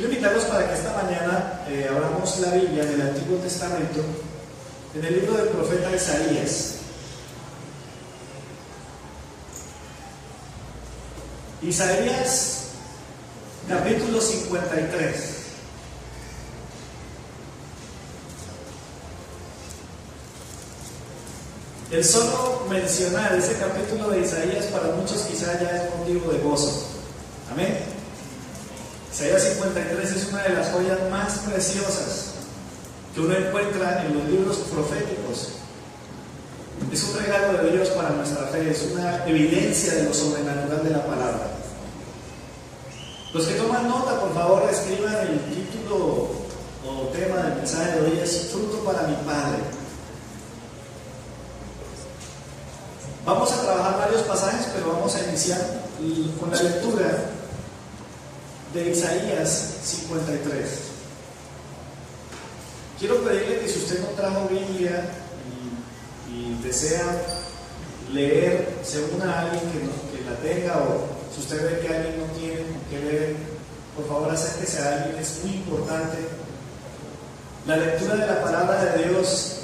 Quiero invitarlos para que esta mañana abramos la Biblia del Antiguo Testamento en el libro del profeta Isaías. Isaías, capítulo 53. El solo mencionar ese capítulo de Isaías para muchos quizá ya es motivo de gozo. Amén. Isaías 53 es una de las joyas más preciosas que uno encuentra en los libros proféticos. Es un regalo de Dios para nuestra fe, es una evidencia de lo sobrenatural de la palabra. Los que toman nota, por favor, escriban el título o tema del mensaje de hoy: es fruto para mi Padre. Vamos a trabajar varios pasajes, pero vamos a iniciar con la lectura de Isaías 53. Quiero pedirle que si usted no trajo Biblia y desea leer, se una a alguien que la tenga, o si usted ve que alguien no tiene que leer, por favor acérquese a alguien. Es muy importante. La lectura de la palabra de Dios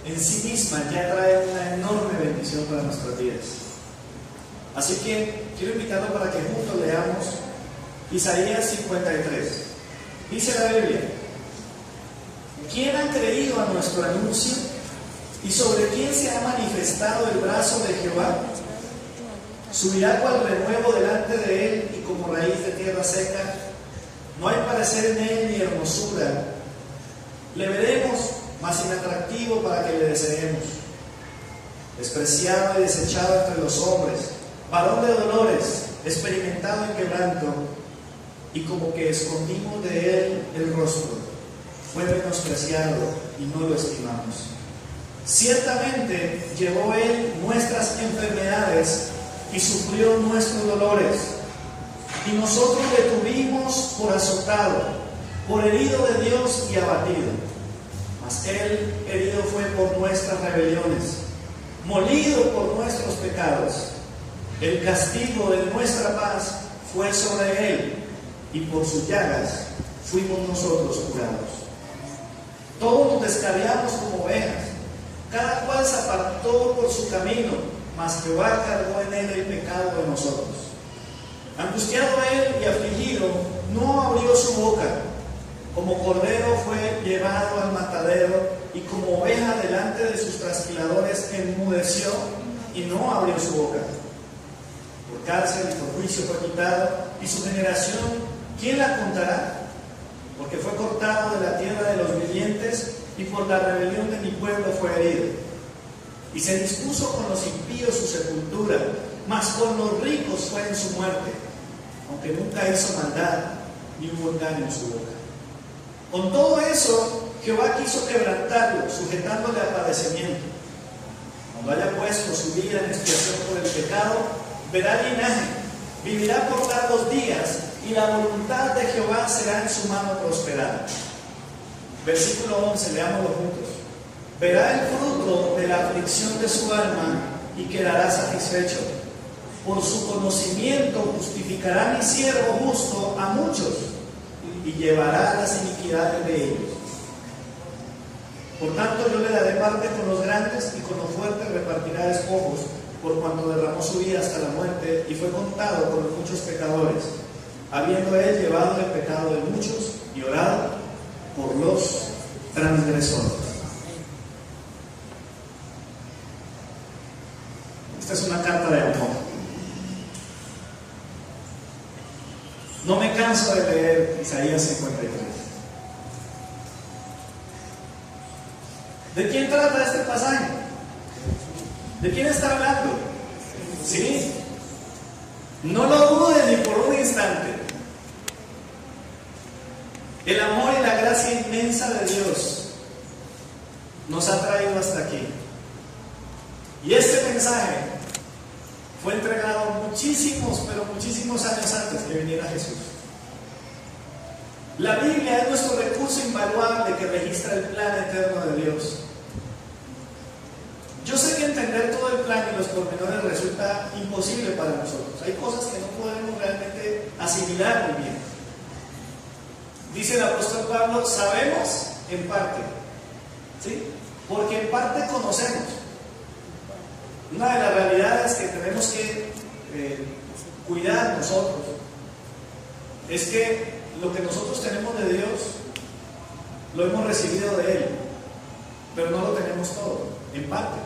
en sí misma ya trae una enorme bendición para nuestras vidas. Así que quiero invitarlo para que juntos leamos Isaías 53. Dice la Biblia: ¿quién ha creído a nuestro anuncio? ¿Y sobre quién se ha manifestado el brazo de Jehová? Subirá cual renuevo delante de él y como raíz de tierra seca. No hay parecer en él ni hermosura. Le veremos, mas inatractivo para que le deseemos. Despreciado y desechado entre los hombres, varón de dolores, experimentado en quebranto, y como que escondimos de él el rostro. Fue menospreciado y no lo estimamos. Ciertamente llevó él nuestras enfermedades y sufrió nuestros dolores, y nosotros le tuvimos por azotado, por herido de Dios y abatido. Mas él herido fue por nuestras rebeliones, molido por nuestros pecados. El castigo de nuestra paz fue sobre él, y por sus llagas fuimos nosotros curados. Todos nos descarriamos como ovejas, cada cual se apartó por su camino, mas Jehová cargó en él el pecado de nosotros. Angustiado él y afligido, no abrió su boca. Como cordero fue llevado al matadero, y como oveja delante de sus trasquiladores enmudeció y no abrió su boca. Por cárcel y por juicio fue quitado, y su generación, ¿quién la contará? Porque fue cortado de la tierra de los vivientes, y por la rebelión de mi pueblo fue herido. Y se dispuso con los impíos su sepultura, mas con los ricos fue en su muerte, aunque nunca hizo maldad, ni hubo engaño en su boca. Con todo eso, Jehová quiso quebrantarlo, sujetándole a padecimiento. Cuando haya puesto su vida en expiación por el pecado, verá linaje, vivirá por largos días, y la voluntad de Jehová será en su mano prosperada. Versículo 11, leámoslo juntos. Verá el fruto de la aflicción de su alma y quedará satisfecho. Por su conocimiento justificará mi siervo justo a muchos, y llevará las iniquidades de ellos. Por tanto, yo le daré parte con los grandes, y con los fuertes repartirá despojos, por cuanto derramó su vida hasta la muerte y fue contado con los muchos pecadores, habiendo él llevado el pecado de muchos y orado por los transgresores. Esta es una carta de amor. No me canso de leer Isaías 53. ¿De quién trata este pasaje? ¿De quién está hablando? ¿Sí? No lo dudes ni por un instante. El amor y la gracia inmensa de Dios nos ha traído hasta aquí. Y este mensaje fue entregado muchísimos, pero muchísimos años antes que viniera Jesús. La Biblia es nuestro recurso invaluable que registra el plan eterno de Dios. Yo sé que entender todo el plan y los pormenores resulta imposible para nosotros. Hay cosas que no podemos realmente asimilar muy bien. Dice el apóstol Pablo, sabemos en parte, ¿sí? Porque en parte conocemos. Una de las realidades que tenemos que cuidar nosotros es que lo que nosotros tenemos de Dios lo hemos recibido de Él, pero no lo tenemos todo, en parte.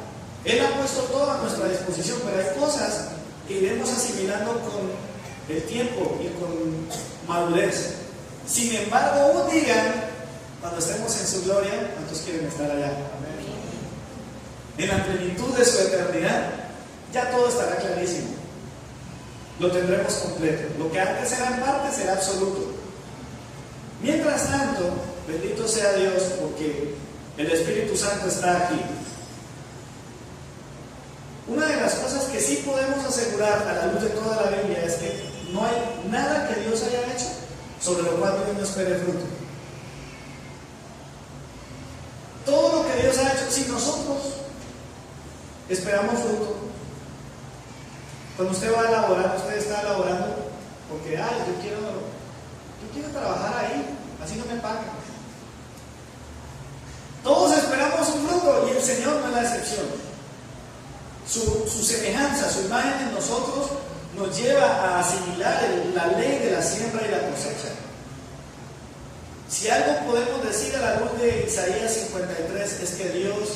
Él ha puesto todo a nuestra disposición, pero hay cosas que iremos asimilando con el tiempo y con madurez. Sin embargo, un día, cuando estemos en su gloria, ¿cuántos quieren estar allá? En la plenitud de su eternidad, ya todo estará clarísimo. Lo tendremos completo. Lo que antes era en parte será absoluto. Mientras tanto, bendito sea Dios, porque el Espíritu Santo está aquí. Una de las cosas que sí podemos asegurar a la luz de toda la Biblia es que no hay nada que Dios haya hecho sobre lo cual Dios no espere fruto. Todo lo que Dios ha hecho, si nosotros esperamos fruto, cuando usted va a elaborar, usted está elaborando porque, yo quiero trabajar ahí, así no me pagan. Todos esperamos un fruto y el Señor no es la excepción. Su semejanza, su imagen en nosotros nos lleva a asimilar la ley de la siembra y la cosecha. Si algo podemos decir a la luz de Isaías 53 es que Dios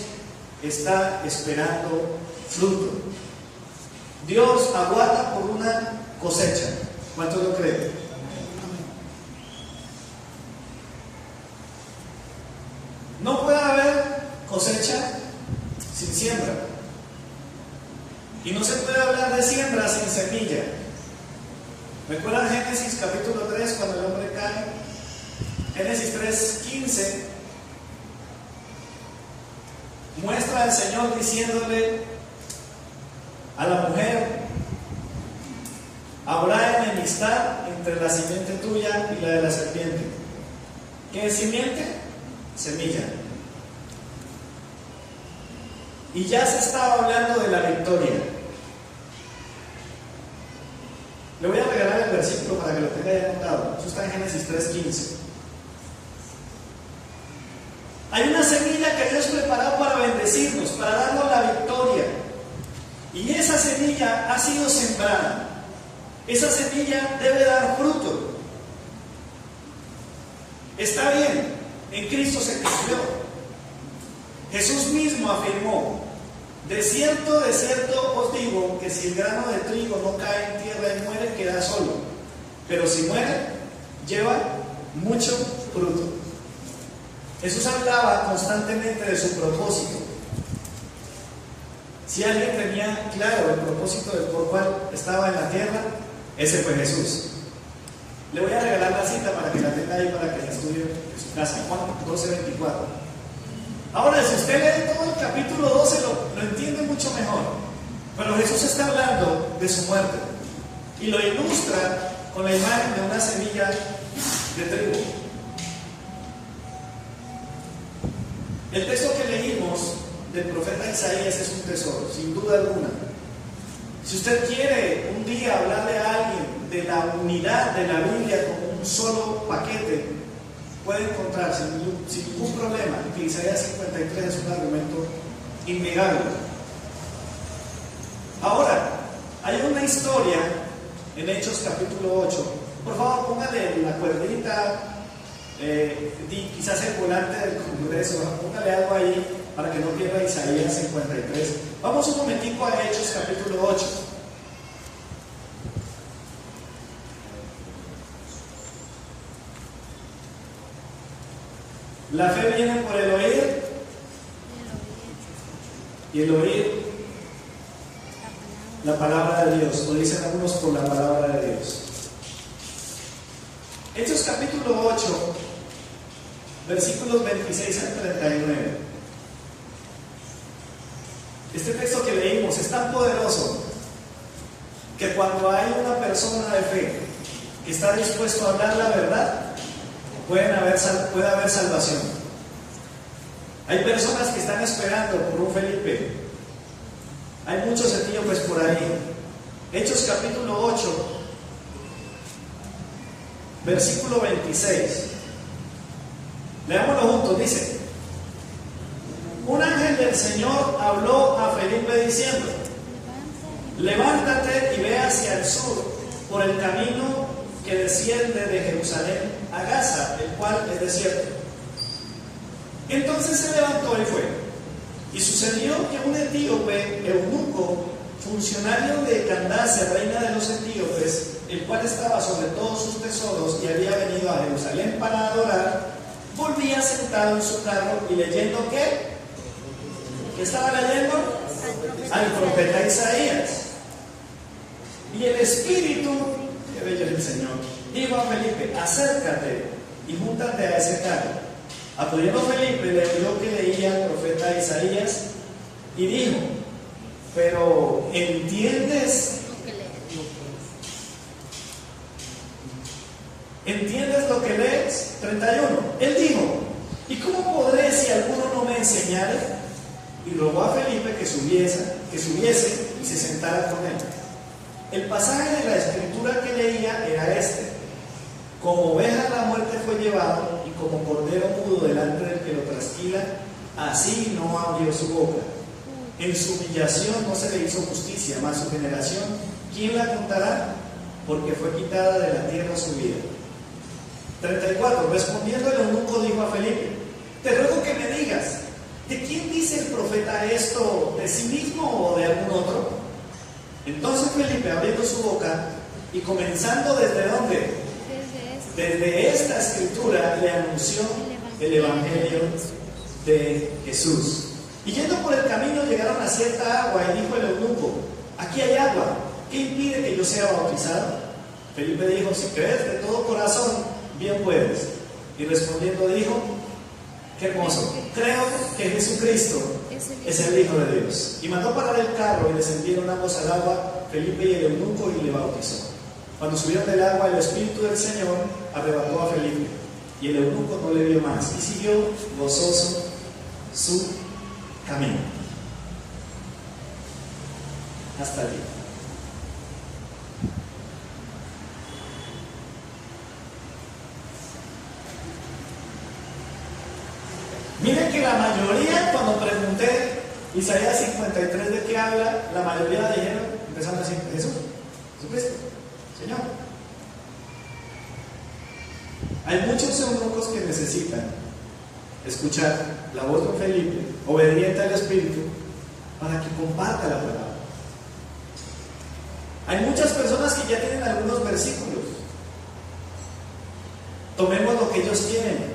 está esperando fruto. Dios aguarda por una cosecha. ¿Cuántos lo creen? No puede haber cosecha sin siembra. Y no se puede hablar de siembra sin semilla. ¿Recuerdan Génesis capítulo 3 cuando el hombre cae? Génesis 3:15 muestra al Señor diciéndole a la mujer: habrá enemistad entre la simiente tuya y la de la serpiente. ¿Qué es simiente? Semilla. Y ya se estaba hablando de la victoria. Le voy a regalar el versículo para que lo tenga ya anotado. Eso está en Génesis 3:15. Hay una semilla que Dios preparó para bendecirnos, para darnos la victoria. Y esa semilla ha sido sembrada. Esa semilla debe dar fruto. Está bien, en Cristo se cumplió. Jesús mismo afirmó: de cierto os digo que si el grano de trigo no cae en tierra y muere, queda solo. Pero si muere, lleva mucho fruto. Jesús hablaba constantemente de su propósito. Si alguien tenía claro el propósito por cual estaba en la tierra, ese fue Jesús. Le voy a regalar la cita para que la tenga ahí, para que la estudie en su casa. Juan 12:24. Ahora, si usted lee todo el capítulo 12, lo entiende mucho mejor. Pero Jesús está hablando de su muerte y lo ilustra con la imagen de una semilla de trigo. El texto que leímos del profeta Isaías es un tesoro, sin duda alguna. Si usted quiere un día hablarle a alguien de la unidad de la Biblia como un solo paquete, puede encontrar sin ningún problema que Isaías 53 es un argumento innegable. Ahora, hay una historia en Hechos capítulo 8. Por favor, póngale la cuerdita, quizás el volante del Congreso, póngale algo ahí para que no pierda Isaías 53. Vamos un momentico a Hechos capítulo 8. La fe viene por el oír y el oír la palabra de Dios, o dicen algunos por la palabra de Dios. Hechos capítulo 8, versículos 26 al 39. Este texto que leímos es tan poderoso que cuando hay una persona de fe que está dispuesto a hablar la verdad, puede haber salvación. Hay personas que están esperando por un Felipe. Hay muchos etíopes por ahí. Hechos capítulo 8, versículo 26. Leámoslo juntos, dice: un ángel del Señor habló a Felipe diciendo: levántate y ve hacia el sur, por el camino que desciende de Jerusalén a Gaza, el cual es desierto. Entonces se levantó y fue. Y sucedió que un etíope, eunuco, funcionario de Candace, reina de los etíopes, el cual estaba sobre todos sus tesoros y había venido a Jerusalén para adorar, volvía sentado en su carro y leyendo ¿qué? ¿Qué estaba leyendo? Al profeta Isaías. Y el Espíritu, qué bello es el Señor, dijo a Felipe: acércate y júntate a ese carro. Acudiendo Felipe, le vio que leía al profeta Isaías y dijo: pero ¿entiendes lo que lees? 31. Él dijo: ¿y cómo podré si alguno no me enseñare? Y rogó a Felipe que subiese y se sentara con él. El pasaje de la escritura que leía era este: como oveja a la muerte fue llevado, y como cordero mudo delante del que lo trasquila, así no abrió su boca. En su humillación no se le hizo justicia, mas su generación, ¿quién la contará? Porque fue quitada de la tierra su vida. 34. Respondiendo el eunuco dijo a Felipe: te ruego que me digas, ¿de quién dice el profeta esto? ¿De sí mismo o de algún otro? Entonces Felipe, abriendo su boca y comenzando ¿desde dónde? Desde esta escritura le anunció el evangelio de Jesús. Y yendo por el camino llegaron a cierta agua, y dijo el eunuco: aquí hay agua, ¿qué impide que yo sea bautizado? Felipe dijo: si crees de todo corazón, bien puedes. Y respondiendo dijo: qué hermoso, creo que Jesucristo es el Hijo de Dios. Y mandó parar el carro, y descendieron ambos al agua, Felipe y el eunuco, y le bautizó. Cuando subieron del agua, el Espíritu del Señor arrebató a Felipe, y el eunuco no le vio más, y siguió gozoso su camino. Hasta allí. Miren que la mayoría, cuando pregunté Isaías 53 de qué habla, la mayoría dijeron, empezaron a decir: Jesús, Jesucristo, Señor. Hay muchos eunucos que necesitan escuchar la voz de Felipe, obediente al Espíritu, para que comparta la palabra. Hay muchas personas que ya tienen algunos versículos. Tomemos lo que ellos tienen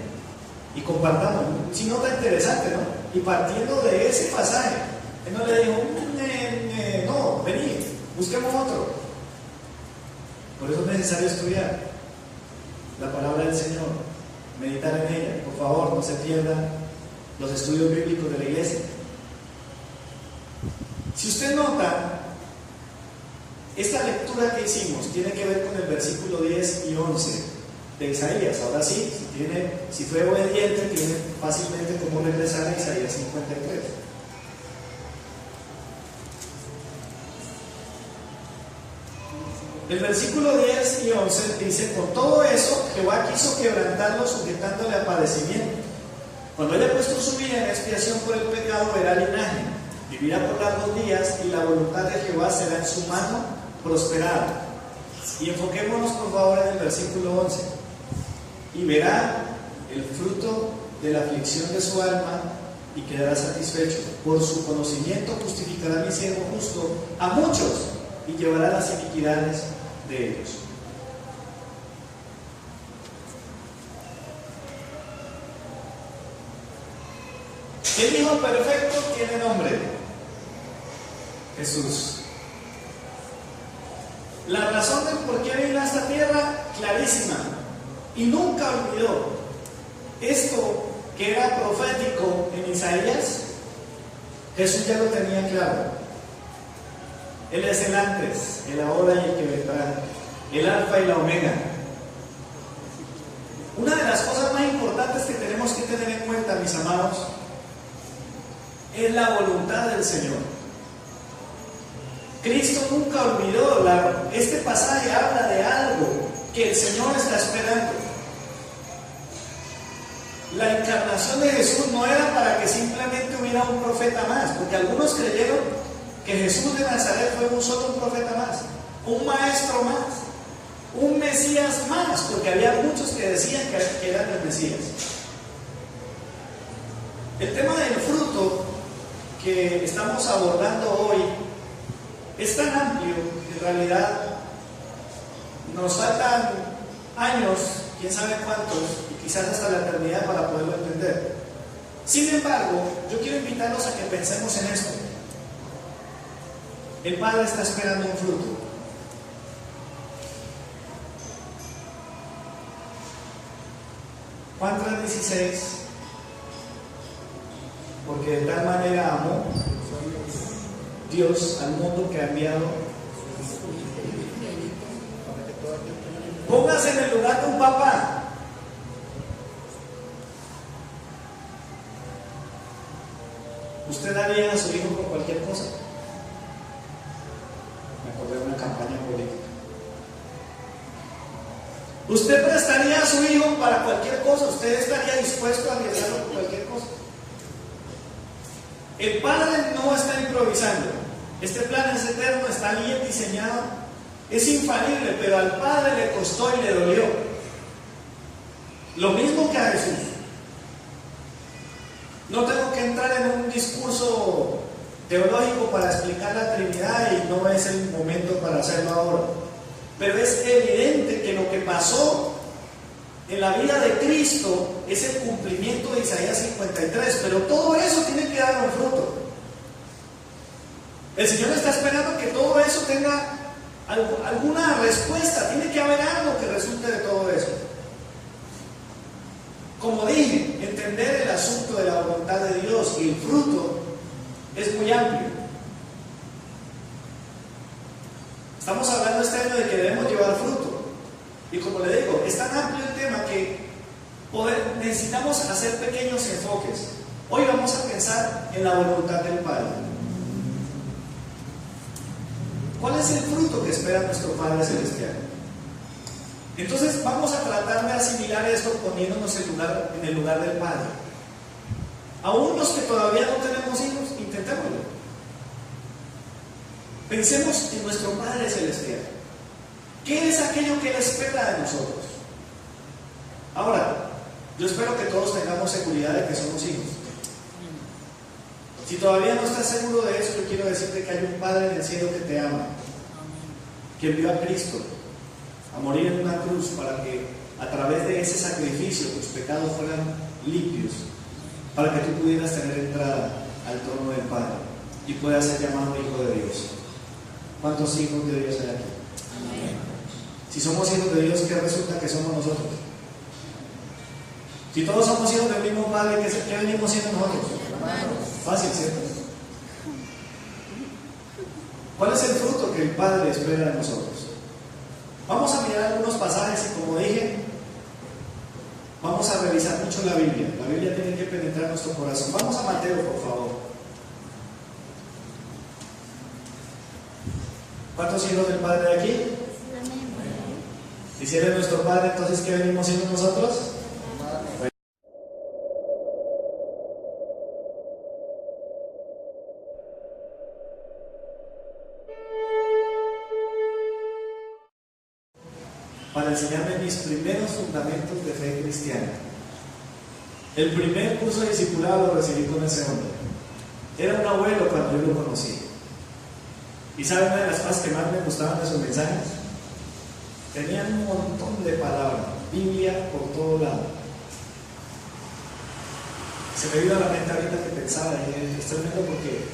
y compartamos. Si no, está interesante, ¿no? Y partiendo de ese pasaje, él no le dijo: no, vení, busquemos otro. Por eso es necesario estudiar la palabra del Señor, meditar en ella. Por favor, no se pierdan los estudios bíblicos de la iglesia. Si usted nota, esta lectura que hicimos tiene que ver con el versículo 10 y 11 de Isaías. Ahora sí, si fue obediente, tiene fácilmente cómo regresar a Isaías 53. El versículo 10 y 11 dice: con todo eso, Jehová quiso quebrantarlo, sujetándole a padecimiento. Cuando haya puesto su vida en expiación por el pecado, verá linaje, vivirá por largos días, y la voluntad de Jehová será en su mano prosperada. Y enfoquémonos por favor en el versículo 11. Y verá el fruto de la aflicción de su alma, y quedará satisfecho. Por su conocimiento justificará mi siervo justo a muchos, y llevará las iniquidades de ellos. El Hijo perfecto tiene nombre: Jesús. La razón de por qué vino a esta tierra, clarísima, y nunca olvidó esto que era profético en Isaías. Jesús ya lo tenía claro. Él es el antes, el ahora y el que vendrá, el alfa y la omega. Una de las cosas más importantes que tenemos que tener en cuenta, mis amados, es la voluntad del Señor. Cristo nunca olvidó. Este pasaje habla de algo que el Señor está esperando. la encarnación de Jesús no era para que simplemente hubiera un profeta más, porque algunos creyeron que Jesús de Nazaret fue un solo profeta más, un maestro más, un Mesías más, porque había muchos que decían que eran el Mesías. El tema del fruto que estamos abordando hoy es tan amplio que en realidad nos faltan años, quién sabe cuántos, y quizás hasta la eternidad para poderlo entender. Sin embargo, yo quiero invitarlos a que pensemos en esto. El Padre está esperando un fruto. Juan 3:16, porque de tal manera amó Dios al mundo que ha enviado. Póngase en el lugar de un papá. ¿Usted daría a su hijo por cualquier cosa? Me acordé de una campaña política. ¿Usted prestaría a su hijo para cualquier cosa? ¿Usted estaría dispuesto a arriesgarlo por cualquier cosa? El Padre no está improvisando. Este plan es eterno, está bien diseñado, es infalible, pero al Padre le costó y le dolió. Lo mismo que a Jesús. No tengo que entrar en un discurso teológico para explicar la Trinidad y no es el momento para hacerlo ahora. Pero es evidente que lo que pasó en la vida de Cristo es el cumplimiento de Isaías 53, pero todo eso tiene que dar un fruto. El Señor está esperando que todo eso tenga alguna respuesta, tiene que haber algo que resulte de todo eso. Como dije, entender el asunto de la voluntad de Dios y el fruto es muy amplio. Estamos hablando este año de que debemos llevar fruto. Y como le digo, es tan amplio el tema que necesitamos hacer pequeños enfoques. Hoy vamos a pensar en la voluntad del Padre. ¿Cuál es el fruto que espera nuestro Padre Celestial? Entonces vamos a tratar de asimilar esto poniéndonos en el lugar del Padre. Aún los que todavía no tenemos hijos, intentémoslo. Pensemos en nuestro Padre Celestial. ¿Qué es aquello que Él espera de nosotros? Ahora, yo espero que todos tengamos seguridad de que somos hijos. Si todavía no estás seguro de eso, yo quiero decirte que hay un Padre en el cielo que te ama, que envió a Cristo a morir en una cruz para que a través de ese sacrificio tus pecados fueran limpios, para que tú pudieras tener entrada al trono del Padre y puedas ser llamado hijo de Dios. ¿Cuántos hijos de Dios hay aquí? Amén. Si somos hijos de Dios, ¿qué resulta que somos nosotros? Si todos somos hijos del mismo Padre, ¿qué venimos siendo nosotros? Fácil, ¿cierto? ¿Cuál es el fruto que el Padre espera de nosotros? Vamos a mirar algunos pasajes y, como dije, vamos a revisar mucho la Biblia. La Biblia tiene que penetrar nuestro corazón. Vamos a Mateo, por favor. ¿Cuántos hijos del Padre hay aquí? Y si Él es nuestro Padre, entonces ¿qué venimos siendo nosotros? Para enseñarme mis primeros fundamentos de fe cristiana. El primer curso de discipulado lo recibí con ese hombre. Era un abuelo cuando yo lo conocí. ¿Y saben una de las cosas que más me gustaban de sus mensajes? Tenían un montón de palabras, Biblia por todo lado. Se me vino a la mente ahorita que pensaba, y es tremendo porque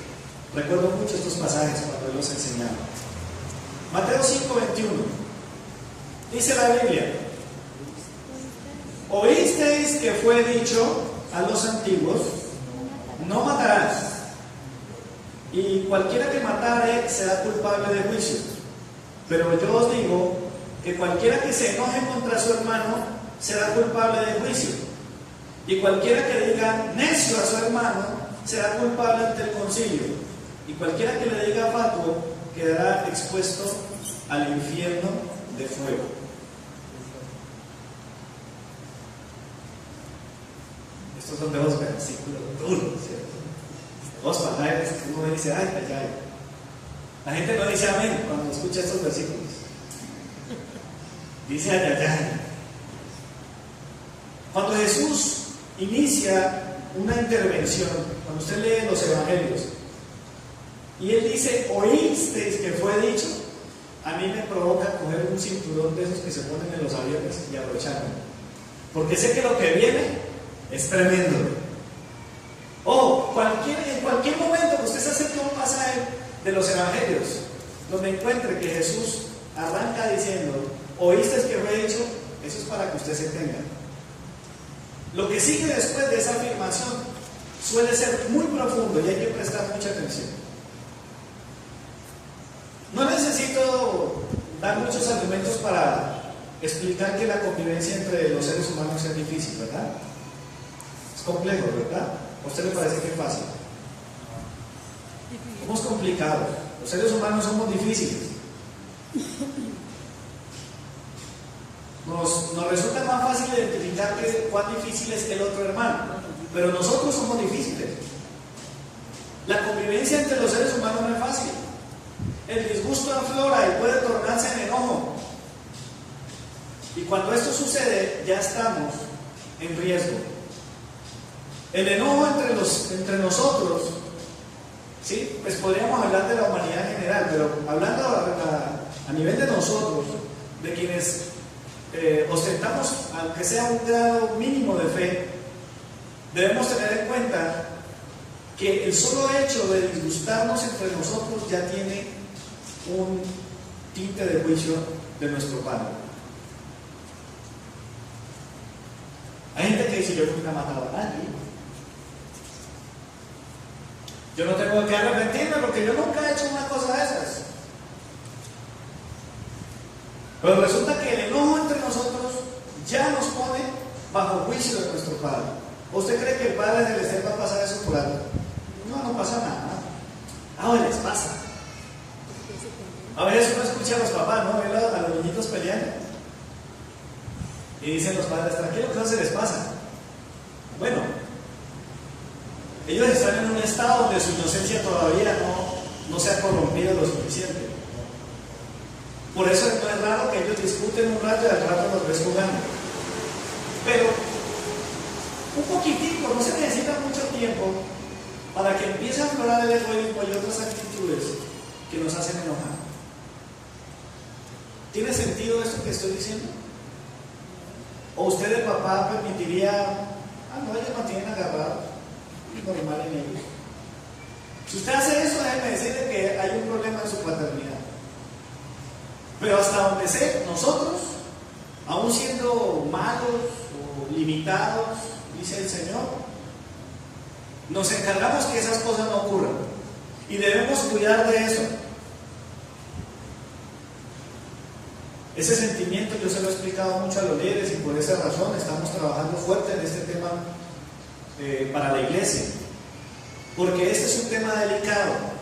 recuerdo mucho estos pasajes cuando él los enseñaba. Mateo 5:21. Dice la Biblia: oísteis que fue dicho a los antiguos, no matarás, y cualquiera que matare será culpable de juicio. Pero yo os digo que cualquiera que se enoje contra su hermano será culpable de juicio, y cualquiera que diga necio a su hermano será culpable ante el concilio, y cualquiera que le diga fatuo quedará expuesto al infierno de fuego. Estos son de los versículos duros, ¿cierto? Dos palabras que uno dice, ay, ay, ay. La gente no dice amén cuando escucha estos versículos. Dice ay, ay, ay. Cuando Jesús inicia una intervención, cuando usted lee los evangelios, y él dice, oísteis que fue dicho, a mí me provoca coger un cinturón de esos que se ponen en los aviones y abrocharme. Porque sé que lo que viene es tremendo. O en cualquier momento que usted se acerque a un pasaje de los evangelios, donde encuentre que Jesús arranca diciendo, oísteis que fue dicho, eso es para que usted se tenga. Lo que sigue después de esa afirmación suele ser muy profundo y hay que prestar mucha atención. No necesito dar muchos argumentos para explicar que la convivencia entre los seres humanos es difícil, ¿verdad? Es complejo, ¿verdad? ¿A usted le parece que es fácil? Somos complicados. Los seres humanos somos difíciles. Nos resulta más fácil identificar cuán difícil es el otro hermano, pero nosotros somos difíciles. La convivencia entre los seres humanos no es fácil. El disgusto aflora y puede tornarse en enojo. Y cuando esto sucede, ya estamos en riesgo. El enojo entre nosotros, ¿sí? Pues podríamos hablar de la humanidad en general, pero hablando a nivel de nosotros, de quienes ostentamos, aunque sea un grado mínimo de fe, debemos tener en cuenta que el solo hecho de disgustarnos entre nosotros ya tiene un tinte de juicio de nuestro Padre. Hay gente que dice, yo nunca he matado a nadie, yo no tengo que arrepentirme porque yo nunca he hecho una cosa de esas. Pero resulta que el enojo entre nosotros ya nos pone bajo juicio de nuestro Padre. ¿Usted cree que el Padre Celestial va a pasar eso por alto? No pasa nada. Ahora les pasa. A veces uno escucha a los papás, ¿no? Ve a los niñitos peleando. Y dicen los padres, tranquilo que no se les pasa. Bueno, ellos están en un estado donde su inocencia todavía no se ha corrompido lo suficiente. Por eso no es raro que ellos discuten un rato y al rato los ves jugando. Pero un poquitico, no se necesita mucho tiempo para que empiece a aflorar el egoísmo y otras actitudes que nos hacen enojar. ¿Tiene sentido esto que estoy diciendo? ¿O usted de papá permitiría, no, ellos no tienen agarrado, es normal en ellos? Si usted hace eso, déjeme decirle que hay un problema en su paternidad. Pero hasta donde sé, nosotros, aún siendo malos o limitados, dice el Señor, nos encargamos que esas cosas no ocurran. Y debemos cuidar de eso. Ese sentimiento yo se lo he explicado mucho a los líderes y por esa razón estamos trabajando fuerte en este tema para la iglesia. Porque este es un tema delicado.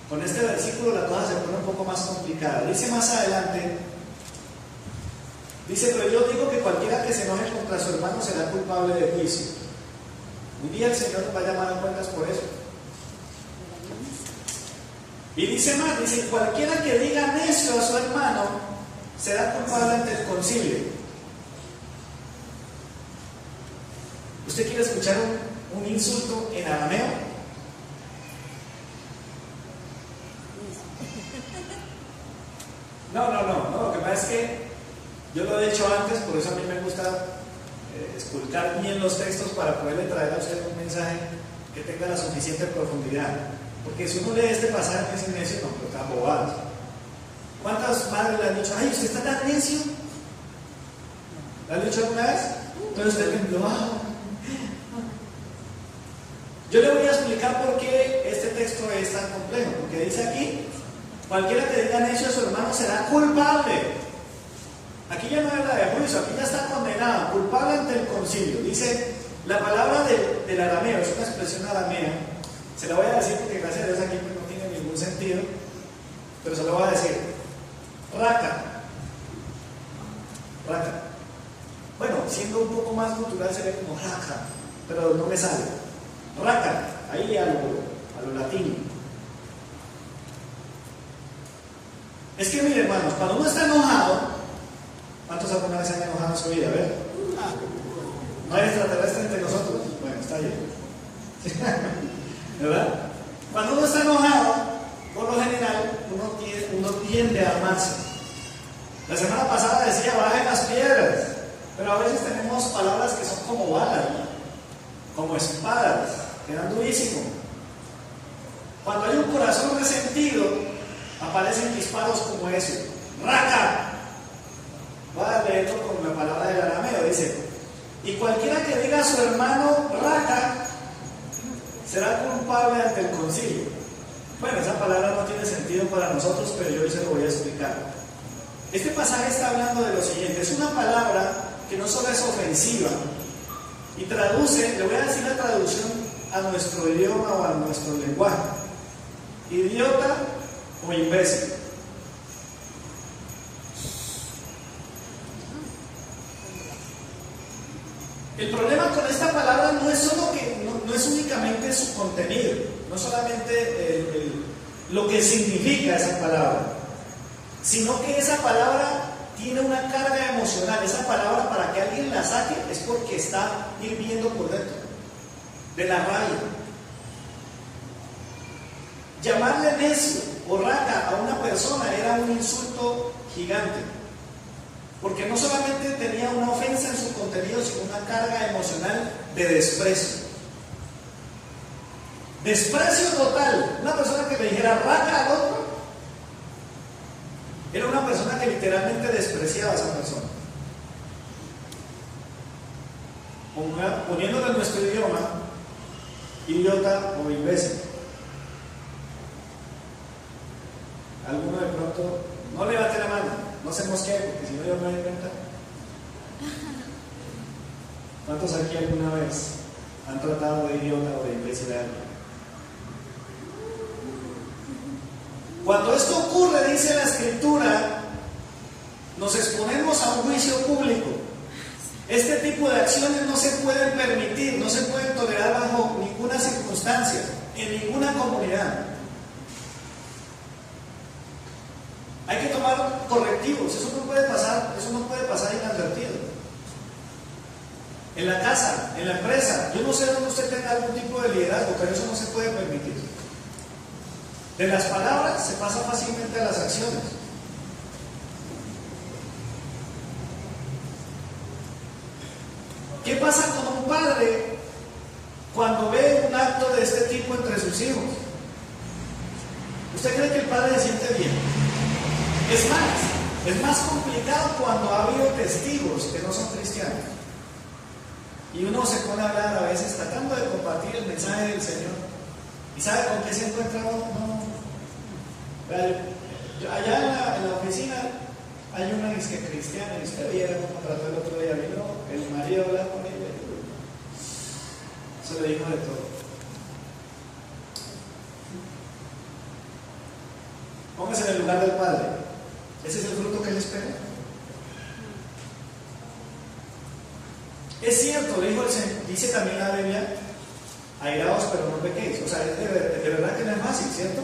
Con este versículo la cosa se pone un poco más complicada. Dice más adelante, dice, pero yo digo que cualquiera que se enoje contra su hermano será culpable de juicio. Un día el Señor nos va a llamar a cuentas por eso. Y dice más, dice, cualquiera que diga necio a su hermano será culpable ante el concilio. ¿Usted quiere escuchar un insulto en arameo? No, lo que pasa es que yo lo he dicho antes, por eso a mí me gusta esculcar bien los textos para poderle traer a usted un mensaje que tenga la suficiente profundidad. Porque si uno lee este pasaje que es necio, no, pero está bobado. ¿Cuántas madres le han dicho, ay, usted está tan necio? ¿Le han dicho alguna vez? Entonces usted tembló. Yo le voy a explicar por qué este texto es tan complejo. Porque dice aquí, cualquiera que diga necio a su hermano será culpable. Aquí ya no habla de juicio, aquí ya está condenado, culpable ante el concilio. Dice, la palabra del arameo, es una expresión aramea. Se la voy a decir porque gracias a Dios aquí no tiene ningún sentido, pero se la voy a decir. Raka. Bueno, siendo un poco más cultural sería como raca, pero no me sale. Raca, ahí a lo latino. Es que mire, hermanos, cuando uno está enojado, ¿cuántos alguna vez se han enojado en su vida? A ver. No hay extraterrestre entre nosotros. Bueno, está bien. ¿Verdad? Cuando uno está enojado, por lo general, uno tiende a amarse. La semana pasada decía, bajen las piedras. Pero a veces tenemos palabras que son como balas, ¿no? Como espadas, que dan durísimo. Cuando hay un corazón resentido, aparecen disparos como ese. ¡Raca! Voy a leerlo con la palabra del arameo. Dice: y cualquiera que diga a su hermano raca será culpable ante el concilio. Bueno, esa palabra no tiene sentido para nosotros, pero yo hoy se lo voy a explicar. Este pasaje está hablando de lo siguiente: es una palabra que no solo es ofensiva y traduce, le voy a decir la traducción a nuestro idioma o a nuestro lenguaje: idiota o imbécil. El problema con esta palabra no es solo que no es únicamente su contenido, no solamente lo que significa esa palabra, sino que esa palabra tiene una carga emocional. Esa palabra, para que alguien la saque, es porque está hirviendo por dentro de la rabia. Llamarle necio o raca a una persona era un insulto gigante, porque no solamente tenía una ofensa en su contenido, sino una carga emocional de desprecio. Desprecio total. Una persona que le dijera raca al otro era una persona que literalmente despreciaba a esa persona. Poniéndolo en nuestro idioma, idiota o imbécil. Alguno de pronto, no levante la mano, no se mosquee, porque si no yo me doy cuenta. ¿Cuántos aquí alguna vez han tratado de idiota o de imbécil a alguien? Cuando esto ocurre, dice la Escritura, nos exponemos a un juicio público. Este tipo de acciones no se pueden permitir, no se pueden tolerar bajo ninguna circunstancia, en ninguna comunidad. Hay que tomar correctivos, eso no puede pasar inadvertido. En la casa, en la empresa, yo no sé dónde usted tenga algún tipo de liderazgo, pero eso no se puede permitir. De las palabras se pasa fácilmente a las acciones. ¿Qué pasa con un padre cuando ve un acto de este tipo entre sus hijos? ¿Usted cree que el padre se siente bien? Es más complicado cuando ha habido testigos que no son cristianos. Y uno se pone a hablar a veces tratando de compartir el mensaje del Señor. ¿Y sabe con qué se encuentra uno? Allá en la oficina hay una que cristiana, y usted viera cómo trató el otro día. Vino el marido a hablar con ella. Se le dijo de todo. Póngase en el lugar del padre. ¿Ese es el fruto que él espera? Es cierto, dice también la Biblia: airaos pero no pequéis. O sea, de verdad que no es fácil, ¿cierto?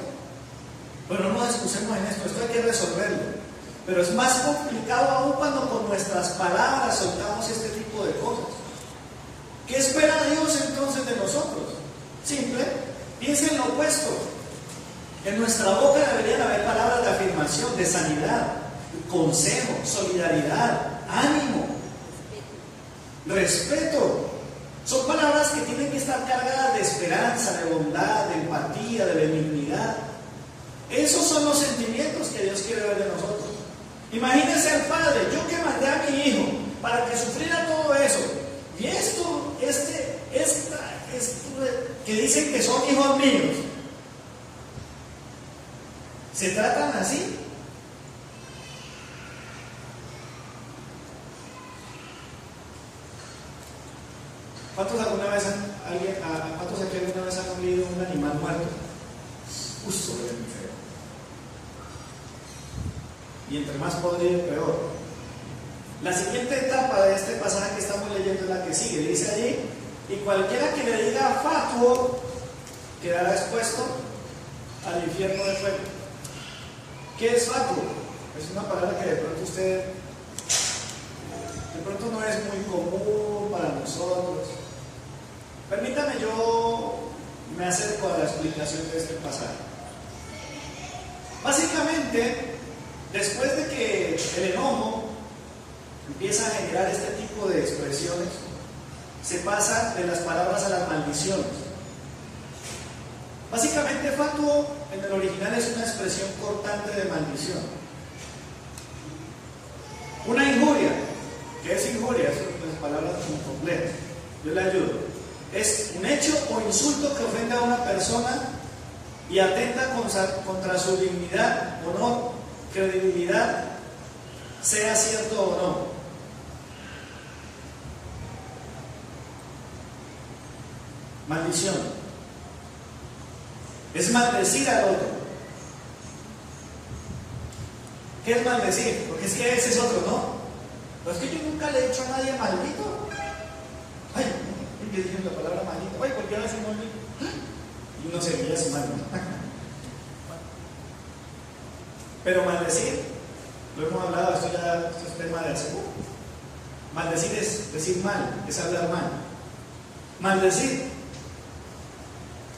Pero no nos excusemos en esto hay que resolverlo. Pero es más complicado aún cuando con nuestras palabras soltamos este tipo de cosas. ¿Qué espera Dios entonces de nosotros? Simple, piensa en lo opuesto. En nuestra boca deberían haber palabras de afirmación, de sanidad, consejo, solidaridad, ánimo, respeto. Son palabras que tienen que estar cargadas de esperanza, de bondad, de empatía, de benignidad. Esos son los sentimientos que Dios quiere ver de nosotros. Imagínense al padre: yo que mandé a mi hijo para que sufriera todo eso, y esto que dicen que son hijos míos, ¿se tratan así? ¿Cuántos aquí alguna vez han comido un animal muerto? Justo de mi feo. Y entre más podrido, peor. La siguiente etapa de este pasaje que estamos leyendo es la que sigue. Dice allí, y cualquiera que le diga fatuo quedará expuesto al infierno de fuego. ¿Qué es fatuo? Es una palabra que de pronto no es muy común para nosotros. Permítame, yo me acerco a la explicación de este pasaje. Básicamente, después de que el enojo empieza a generar este tipo de expresiones, se pasa de las palabras a las maldiciones. Básicamente, fatuo en el original es una expresión cortante de maldición. Una injuria. ¿Qué es injuria? Son las palabras muy complejas. Yo le ayudo. Es un hecho o insulto que ofende a una persona y atenta contra su dignidad, honor, credibilidad, sea cierto o no. Maldición. Es maldecir al otro. ¿Qué es maldecir? Porque es que ese es otro, ¿no? Pero es que yo nunca le he dicho a nadie maldito. Ay, yo dije la palabra maldito. Ay, ¿por qué ahora se me olvidó? Y uno se mira su mano. Pero maldecir, lo hemos hablado, esto es tema de hace poco. Maldecir es decir mal, es hablar mal. Maldecir.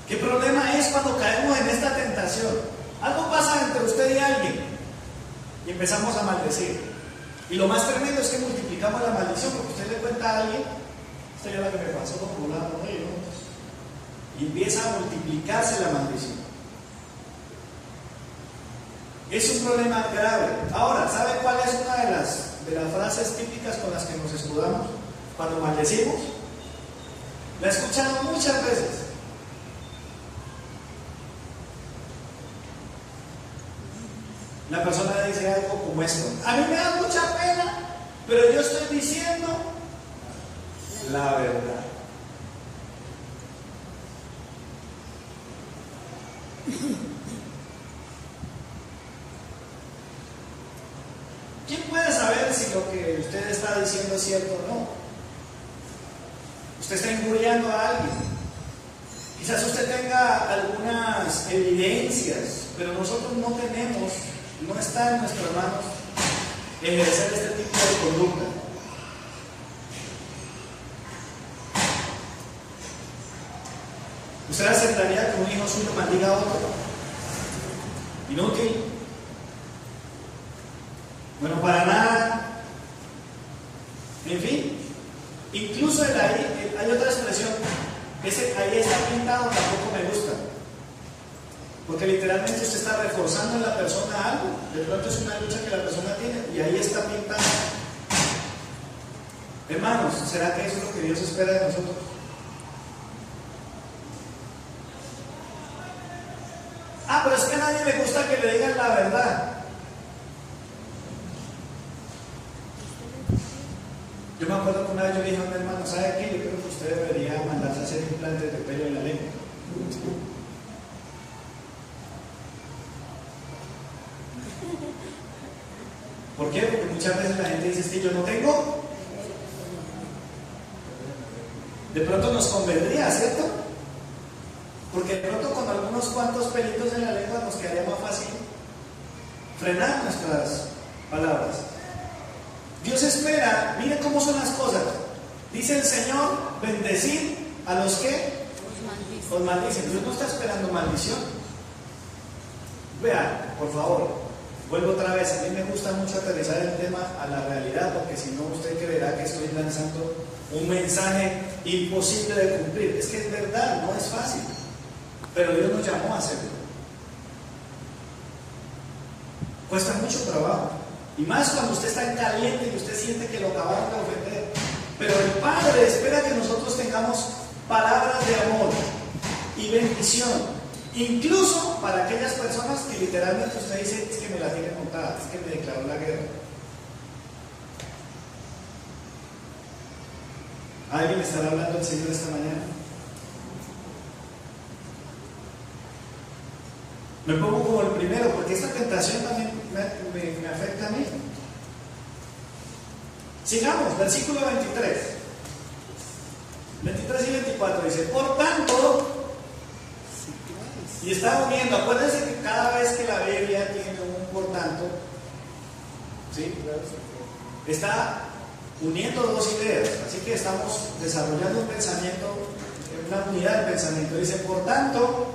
¿Qué problema es cuando caemos en esta tentación? Algo pasa entre usted y alguien y empezamos a maldecir. Y lo más tremendo es que multiplicamos la maldición, porque usted le cuenta a alguien, esta es la que me pasó con fulano, y empieza a multiplicarse la maldición. Es un problema grave. Ahora, ¿sabe cuál es una de las frases típicas con las que nos escudamos cuando maldecimos? La he escuchado muchas veces. La persona dice algo como esto: a mí me da mucha pena, pero yo estoy diciendo la verdad. ¿Quién puede saber si lo que usted está diciendo es cierto o no? Usted está injuriando a alguien. Quizás usted tenga algunas evidencias, pero nosotros no tenemos, no está en nuestras manos ejercer este tipo de conducta. ¿Usted aceptaría que un hijo suyo maldiga a otro? Inútil. Bueno, para nada. En fin, incluso hay otra expresión. Ese ahí está pintado, tampoco me gusta. Porque literalmente usted está reforzando en la persona algo. De pronto es una lucha que la persona tiene y ahí está pintado. Hermanos, ¿será que eso es lo que Dios espera de nosotros? Ah, pero es que a nadie le gusta que le digan la verdad. Yo me acuerdo que una vez yo le dije a un hermano: ¿sabe qué? Yo creo que usted debería mandarse a hacer implantes de pelo en la lengua. ¿Por qué? Porque muchas veces la gente dice: es que yo no tengo. De pronto nos convendría, ¿cierto? Porque de pronto con algunos cuantos pelitos en la lengua nos quedaría más fácil frenar nuestras palabras. Dios espera, mire cómo son las cosas. Dice el Señor: bendecir a los que os maldicen. Dios no está esperando maldición. Vean, por favor, vuelvo otra vez. A mí me gusta mucho aterrizar el tema a la realidad, porque si no usted creerá que estoy lanzando un mensaje imposible de cumplir. Es que es verdad, no es fácil, pero Dios nos llamó a hacerlo. Cuesta mucho trabajo. Y más cuando usted está en caliente y usted siente que lo acabaron de ofender. Pero el Padre espera que nosotros tengamos palabras de amor y bendición. Incluso para aquellas personas que literalmente usted dice: es que me la tiene montada, es que me declaró la guerra. ¿Alguien le estará hablando al Señor esta mañana? Me pongo como el primero, porque esta tentación también me afecta a mí. Sigamos, versículo 23. 23 y 24 dice, por tanto, y está uniendo, acuérdense que cada vez que la Biblia tiene un por tanto, ¿sí? Está uniendo dos ideas, así que estamos desarrollando un pensamiento, una unidad de pensamiento. Dice, por tanto,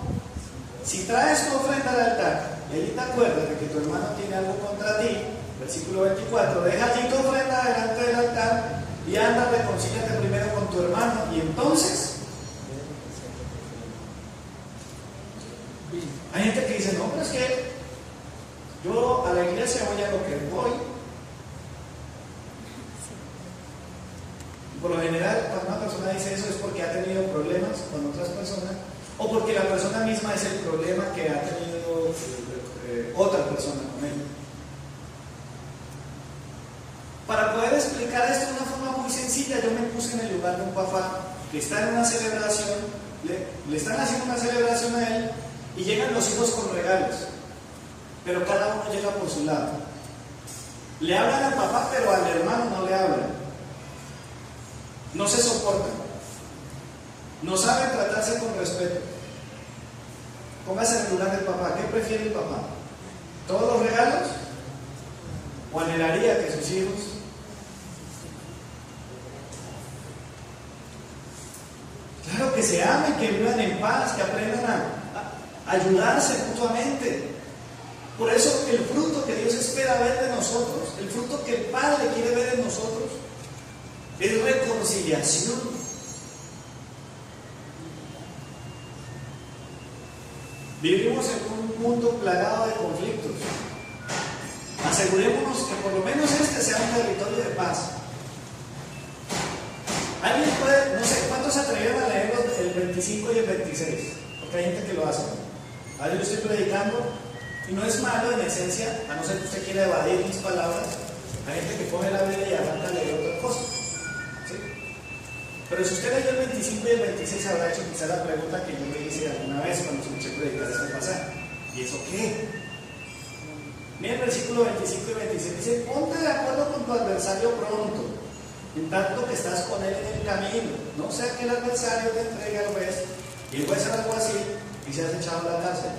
si traes tu ofrenda al altar, y allí te acuerdas de que tu hermano tiene algo contra ti, versículo 24, deja allí tu ofrenda delante del altar y anda, reconcíliate primero con tu hermano, y entonces hay gente que dice, no, pero es que yo a la iglesia voy a lo que voy. Por lo general, cuando una persona dice eso es porque ha tenido problemas con otras personas o porque la persona misma es el problema que ha tenido otra persona con él. Para poder explicar esto de una forma muy sencilla, yo me puse en el lugar de un papá que está en una celebración, le están haciendo una celebración a él y llegan los hijos con regalos, pero cada uno llega por su lado. Le hablan al papá, pero al hermano no le hablan. No se soportan, no saben tratarse con respeto. Póngase en el lugar del papá. ¿Qué prefiere el papá? ¿Todos los regalos? ¿O anhelaría que sus hijos claro que se amen, que vivan en paz, que aprendan a ayudarse mutuamente? Por eso el fruto que Dios espera ver de nosotros, el fruto que el Padre quiere ver en nosotros, es reconciliación. Vivimos en un mundo plagado de conflictos. Asegurémonos que por lo menos este sea un territorio de paz. ¿Alguien puede, no sé, cuántos se atrevieron a leer el 25 y el 26? Porque hay gente que lo hace. Ahora yo estoy predicando y no es malo en esencia, a no ser que usted quiera evadir mis palabras. Hay gente que coge la Biblia y arranca a leer otra cosa. ¿Sí? Pero si usted leyó el 25 y el 26 habrá hecho quizá la pregunta que yo me hice alguna vez cuando escuché predicar este pasaje. ¿Y eso qué? Mira el versículo 25 y 26 dice, ponte de acuerdo con tu adversario pronto, en tanto que estás con él en el camino, no sea que el adversario te entregue al juez y el juez al alguacil y seas echado a la cárcel.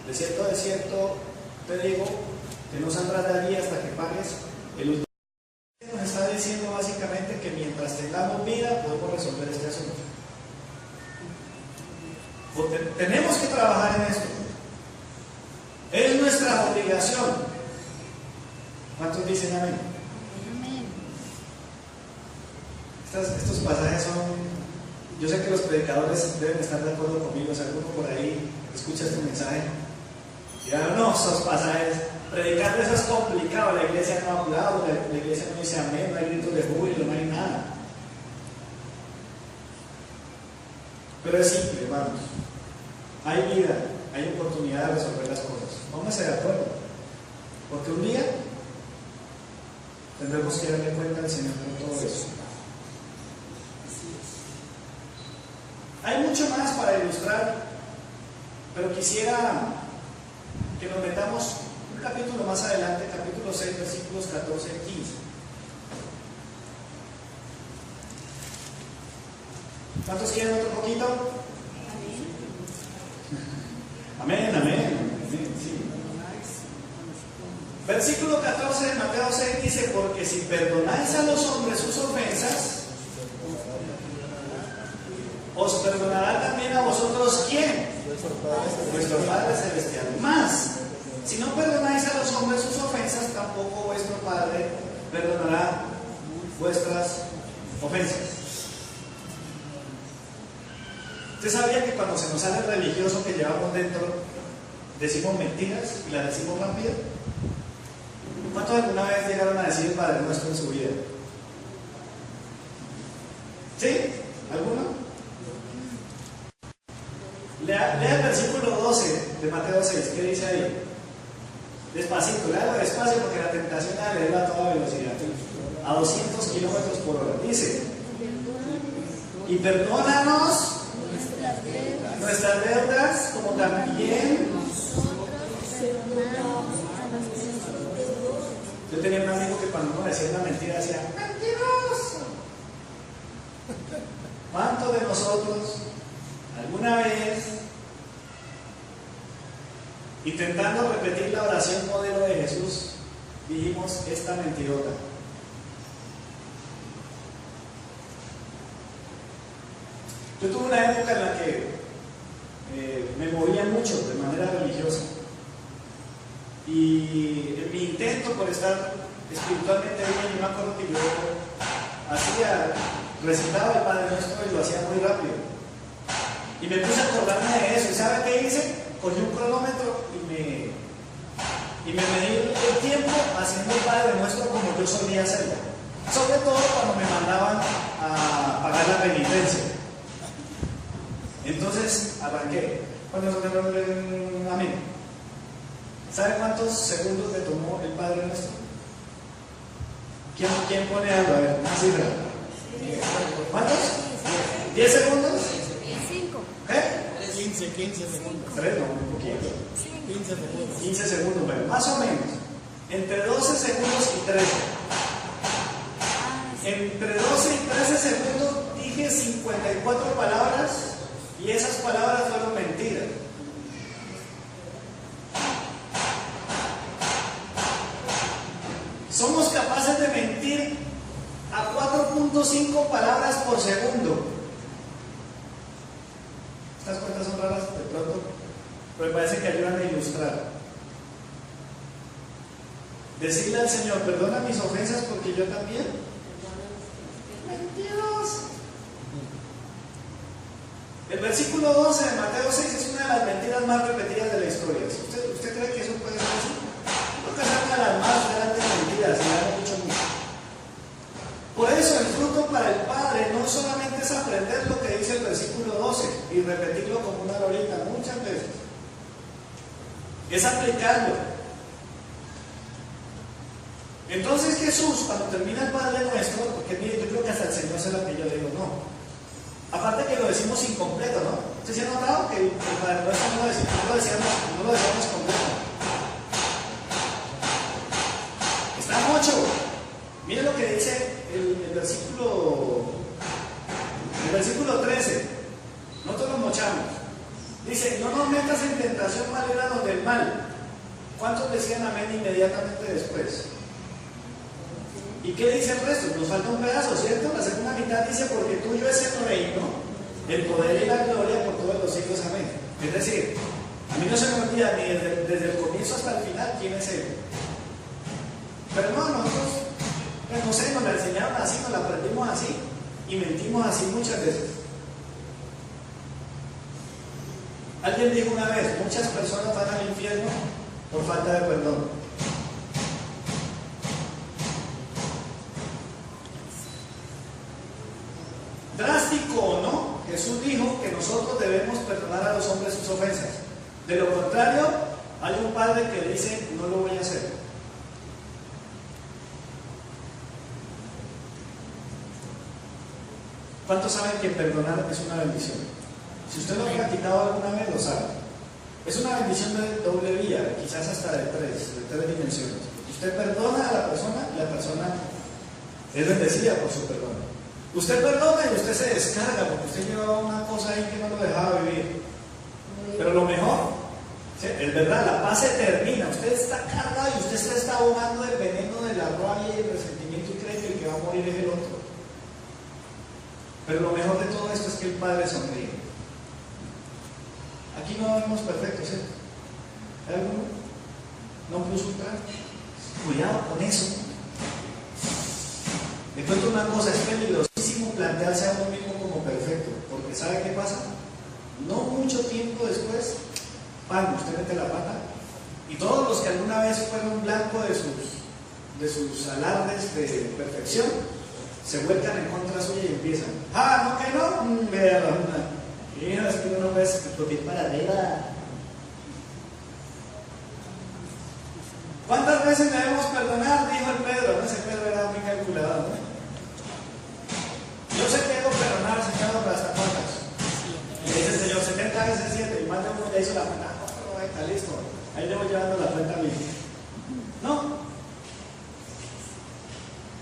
De cierto te digo que no saldrás de allí hasta que pagues el último. Nos está diciendo básicamente que mientras tengamos vida podemos resolver este asunto. Porque tenemos que trabajar en esto. Es nuestra obligación. ¿Cuántos dicen amén? Amén. Estos pasajes son, yo sé que los predicadores deben estar de acuerdo conmigo. Si alguno por ahí escucha este mensaje y ahora no, esos pasajes, predicar de eso es complicado. La iglesia no ha hablado, la iglesia no dice amén, no hay gritos de júbilo, no hay nada. Pero es simple, hermanos. Hay vida, hay oportunidad de resolver las cosas. Pónganse de acuerdo, porque un día tendremos que darle cuenta al Señor por todo eso. Hay mucho más para ilustrar, pero quisiera que nos metamos un capítulo más adelante, capítulo 6, versículos 14 y 15. ¿Cuántos quieren otro poquito? Amén, amén. Sí. Versículo 14 de Mateo 6 dice, porque si perdonáis a los hombres sus ofensas, os perdonará también a vosotros ¿quién? Vuestro Padre Celestial. Más, si no perdonáis a los hombres sus ofensas, tampoco vuestro Padre perdonará vuestras ofensas. ¿Usted sabía que cuando se nos sale el religioso que llevamos dentro, decimos mentiras y las decimos rápido? ¿Cuántos alguna vez llegaron a decir el Padre Nuestro en su vida? ¿Sí? ¿Alguno? Lea el versículo 12 de Mateo 6. ¿Qué dice ahí? Despacito, léalo despacio porque la tentación es de leerlo a toda velocidad, a 200 kilómetros por hora. Dice, y perdónanos nuestras deudas como también. Yo tenía un amigo que cuando uno decía una mentira decía, ¿cuántos de nosotros alguna vez, intentando repetir la oración modelo de Jesús, dijimos esta mentirota? Yo tuve una época en la que me movía mucho de manera religiosa, y en mi intento por estar espiritualmente bien, yo me acuerdo que yo recitaba el Padre Nuestro y lo hacía muy rápido, y me puse a acordarme de eso. ¿Y sabe qué hice? Cogí un cronómetro y me medí el tiempo haciendo el Padre Nuestro como yo solía hacerlo, sobre todo cuando me mandaban a pagar la penitencia. Entonces arranqué. Amén. ¿Sabe cuántos segundos me tomó el Padre Nuestro? ¿Quién pone algo? A ver, una cifra. ¿Cuántos? ¿10 segundos? 5. ¿Eh? 15 segundos. 3, no, un poquito. 15 segundos. 15 segundos, bueno, más o menos. Entre 12 segundos y 13. Entre 12 y 13 segundos dije 54 palabras, y esas palabras fueron mentiras. Somos capaces de mentir a 4.5 palabras por segundo. Estas cuentas son raras de pronto, pero me parece que ayudan a ilustrar. Decirle al Señor, perdona mis ofensas porque yo también. Mentiroso. El versículo 12 de Mateo 6 es una de las mentiras más repetidas de la historia. ¿Usted cree que eso puede ser así? Creo que es una de las más grandes mentiras, y han dicho mucho. Por eso el fruto para el Padre no solamente es aprender lo que dice el versículo 12 y repetirlo como una lorita muchas veces, es aplicarlo. Entonces Jesús, cuando termina el Padre Nuestro, porque mire, yo creo que hasta el Señor se lo que yo digo, no. Aparte que lo decimos incompleto, ¿no? ¿Ustedes se han notado que el Padre Nuestro no lo decíamos completo? Está mucho. Miren lo que dice el versículo 13. Nosotros nos mochamos. Dice, no nos metas en tentación, mal líbranos del mal. ¿Cuántos decían amén inmediatamente después? ¿Y qué dice el resto? Nos falta un pedazo, ¿cierto? La segunda mitad dice, porque tuyo es el reino, el poder y la gloria por todos los siglos, amén. Es decir, a mí no se me olvida ni desde el comienzo hasta el final quién es Él. Pero no, nosotros, pues no sé, nos la enseñaron así, nos la aprendimos así, y mentimos así muchas veces. Alguien dijo una vez, muchas personas van al infierno por falta de perdón. Drástico o no, Jesús dijo que nosotros debemos perdonar a los hombres sus ofensas. De lo contrario, hay un padre que dice, no lo voy a hacer. ¿Cuántos saben que perdonar es una bendición? Si usted lo ha practicado alguna vez, lo sabe. Es una bendición de doble vía, quizás hasta de tres dimensiones. Usted perdona a la persona y la persona es bendecida por su perdón. Usted perdona y usted se descarga porque usted llevaba una cosa ahí que no lo dejaba vivir. Pero lo mejor, ¿sí? Es verdad, la paz se termina. Usted está cargado y usted se está ahogando del veneno de la rabia y el resentimiento y cree que el que va a morir es el otro. Pero lo mejor de todo esto es que el Padre sonríe. Aquí no vemos perfectos, ¿cierto? ¿Hay alguno? ¿No plus ultra? Cuidado con eso. Le cuento una cosa, es peligrosísimo plantearse a uno mismo como perfecto, porque ¿sabe qué pasa? No mucho tiempo después, ¡pam!, usted mete la pata, y todos los que alguna vez fueron blanco de sus alardes de perfección, se vuelcan en contra suya y empiezan, ¡ah, no que no! Vea la una. Mira, es que uno ve porque para arriba. ¿Cuántas veces debemos perdonar? Dijo el Pedro. No sé, Pedro era muy calculador, ¿no? Yo sé que debo perdonar, Señor, pero ¿hasta cuántas? Y dice el Señor, 70 veces 7. Y más de uno ya hizo la cuenta. Está listo. Ahí le voy llevando la cuenta mía. No.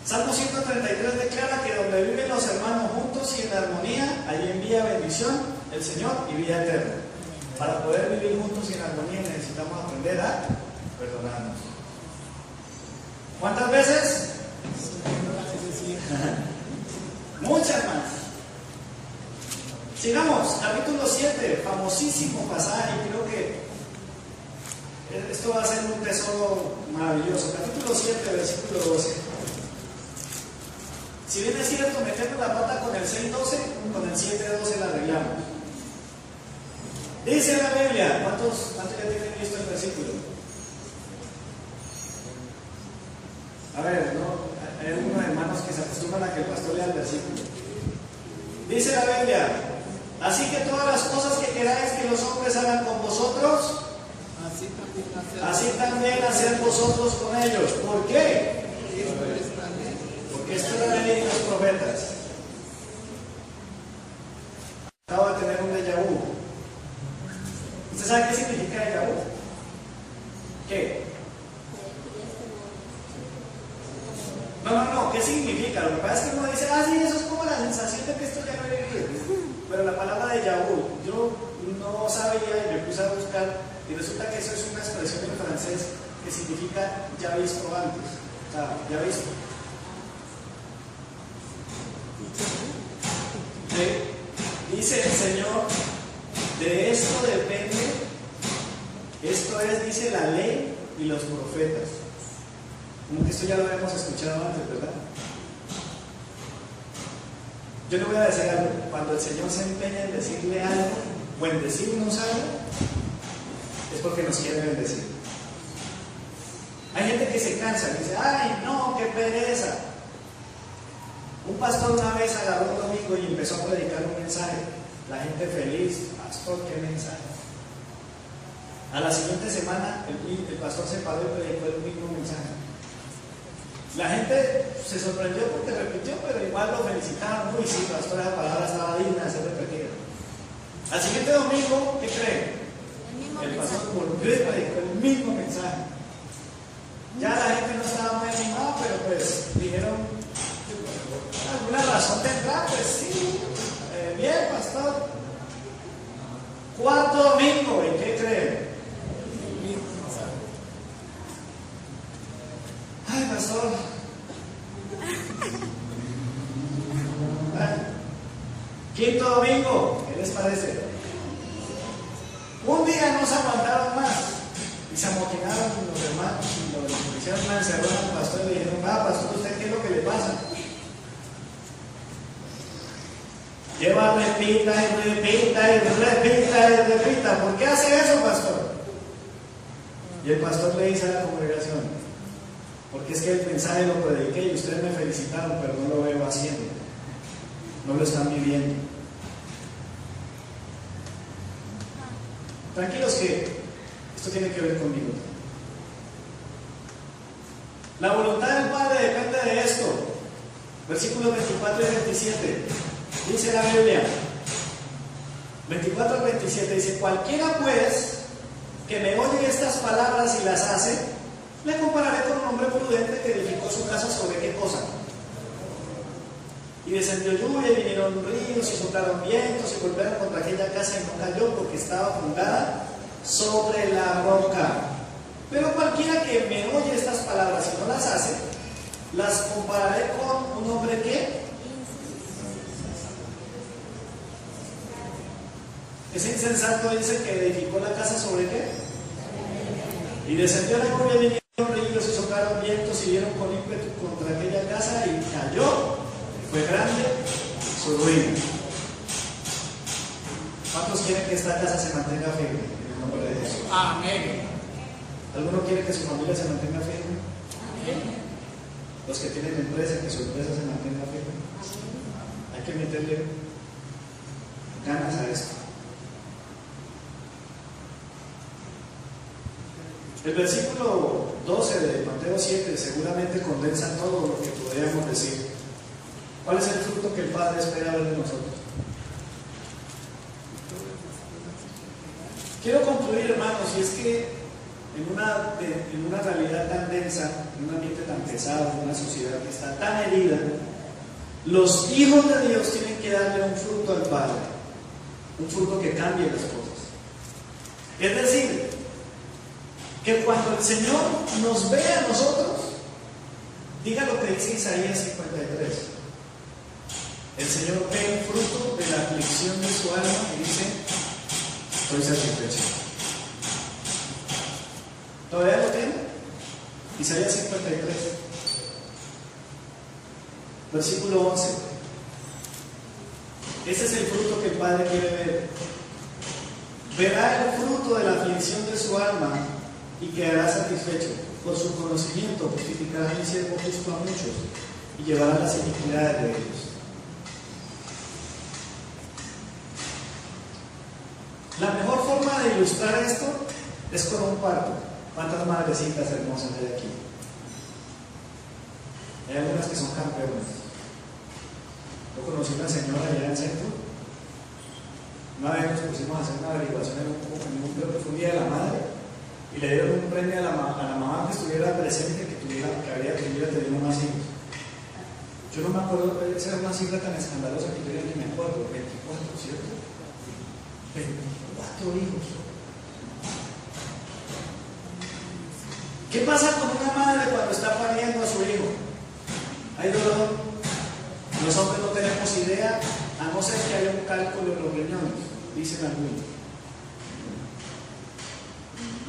Salmo 133 declara que donde vive el los hermanos juntos y en armonía, allí envía bendición el Señor y vida eterna. Para poder vivir juntos y en armonía necesitamos aprender a perdonarnos. ¿Cuántas veces? Muchas más. Sigamos, capítulo 7, famosísimo pasaje. Creo que esto va a ser un tesoro maravilloso. Capítulo 7, versículo 12. Si bien es cierto, metemos la pata con el 6:12, con el 7:12 la arreglamos. Dice la Biblia, ¿cuántos ya tienen listo el versículo? A ver, ¿no? Hay algunos hermanos que se acostumbran a que el pastor lea el versículo. Dice la Biblia: así que todas las cosas que queráis que los hombres hagan con vosotros, así también haced vosotros con ellos. ¿Por qué? Porque esto es la ley de los profetas. Acabo de tener un déjà vu. ¿Usted sabe qué significa déjà vu? ¿Qué? No, ¿qué significa? Lo que pasa es que uno dice, sí, eso es como la sensación de que esto ya no he vivido. Pero la palabra déjà vu, yo no sabía y me puse a buscar, y resulta que eso es una expresión en francés que significa ya visto antes. O sea, ya visto. Dice el Señor, de esto depende, esto es, dice la ley y los profetas. Como que esto ya lo habíamos escuchado antes, ¿verdad? Yo le voy a decir algo. Cuando el Señor se empeña en decirle algo o en decirnos algo, es porque nos quiere bendecir. Hay gente que se cansa y dice, ¡ay, no, qué pereza! Un pastor una vez agarró un domingo y empezó a predicar un mensaje. La gente feliz, pastor, qué mensaje. A la siguiente semana el pastor se paró y predicó el mismo mensaje. La gente se sorprendió porque repitió, pero igual lo felicitaron. Uy, sí, pastor, esa palabra estaba digna de ser repetida. Al siguiente domingo, ¿qué creen? El pastor volvió y predicó el mismo mensaje. Ya la gente no estaba muy animada, pero pues dijeron, ¿alguna razón tendrá? Pues sí, bien, pastor. Cuarto domingo, ¿y qué creen? Ay, pastor. Quinto domingo, ¿qué les parece? Un día no se aguantaron más y se amotinaron los hermanos y lo hicieron una encerrona al pastor y le dijeron, pastor, ¿usted qué es lo que le pasa? Lleva repita y repita y repita y repita. ¿Por qué hace eso, pastor? Y el pastor le dice a la congregación, porque es que el mensaje lo prediqué y ustedes me felicitaron, pero no lo veo haciendo. No lo están viviendo. Tranquilos que esto tiene que ver conmigo. La voluntad del Padre depende de esto. Versículos 24 y 27. Dice la Biblia, 24 al 27, dice, cualquiera pues que me oye estas palabras y las hace, le compararé con un hombre prudente que edificó su casa sobre qué cosa. Y descendió lluvia y vinieron ríos y soplaron vientos y golpearon contra aquella casa y no cayó porque estaba fundada sobre la roca. Pero cualquiera que me oye estas palabras y no las hace, las compararé con un hombre que es insensato, dice, que edificó la casa sobre qué. Y descendió la lluvia y vinieron ríos y soplaron vientos y dieron con ímpetu contra aquella casa y cayó. Fue grande su ruina. ¿Cuántos quieren que esta casa se mantenga firme en el nombre de Jesús? Amén. ¿Alguno quiere que su familia se mantenga firme? Amén. Los que tienen empresa, que su empresa se mantenga firme. Hay que meterle ganas a esto. El versículo 12 de Mateo 7 seguramente condensa todo lo que podríamos decir. ¿Cuál es el fruto que el Padre espera ver de nosotros? Quiero concluir, hermanos, y es que en una realidad tan densa, en un ambiente tan pesado, en una sociedad que está tan herida, Los hijos de Dios tienen que darle un fruto al Padre, un fruto que cambie las cosas. Es decir, que cuando el Señor nos ve a nosotros, diga lo que dice Isaías 53. El Señor ve el fruto de la aflicción de su alma y dice: estoy satisfecho. ¿Todavía lo tiene? Isaías 53, versículo 11. Ese es el fruto que el Padre quiere ver. Verá el fruto de la aflicción de su alma y quedará satisfecho. Por su conocimiento justificará mi siervo justo a muchos y llevará las iniquidades de ellos. La mejor forma de ilustrar esto es con un parto. ¿Cuántas madrecitas hermosas hay aquí? Hay algunas que son campeonas. Yo conocí una señora allá en el centro. Una vez nos pusimos a hacer una averiguación en un día de la madre y le dieron un premio a la mamá que estuviera presente, que hubiera tenido más hijos. Yo no me acuerdo, esa era una cifra tan escandalosa que yo ya ni me acuerdo. 24, ¿cierto? 24 hijos. ¿Qué pasa con una madre cuando está pariendo a su hijo? Hay dolor. Los hombres no tenemos idea, a no ser que haya un cálculo en los riñones, dicen algunos.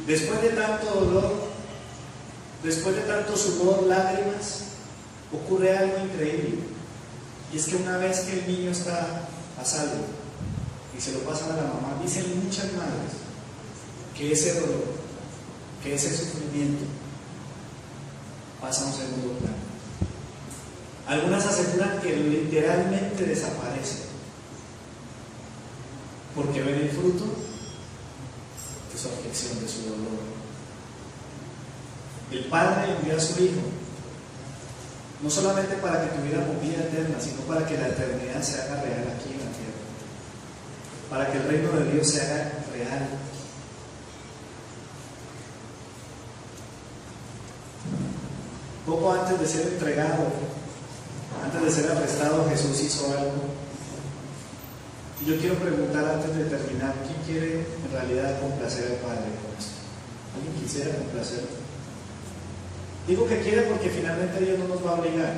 Después de tanto dolor, después de tanto sudor, lágrimas, ocurre algo increíble. Y es que una vez que el niño está a salvo y se lo pasan a la mamá, dicen muchas madres que ese dolor, que ese sufrimiento pasa a un segundo plano. Algunas aseguran que literalmente desaparece porque ven el fruto de su aflicción, de su dolor. El Padre envió a su Hijo no solamente para que tuviéramos vida eterna, sino para que la eternidad se haga real aquí en la tierra, para que el reino de Dios se haga real. Poco antes de ser entregado, antes de ser arrestado, Jesús hizo algo. Y yo quiero preguntar antes de terminar: ¿quién quiere en realidad complacer al Padre con esto? ¿Alguien quisiera complacerlo? Digo que quiere porque finalmente Dios no nos va a obligar,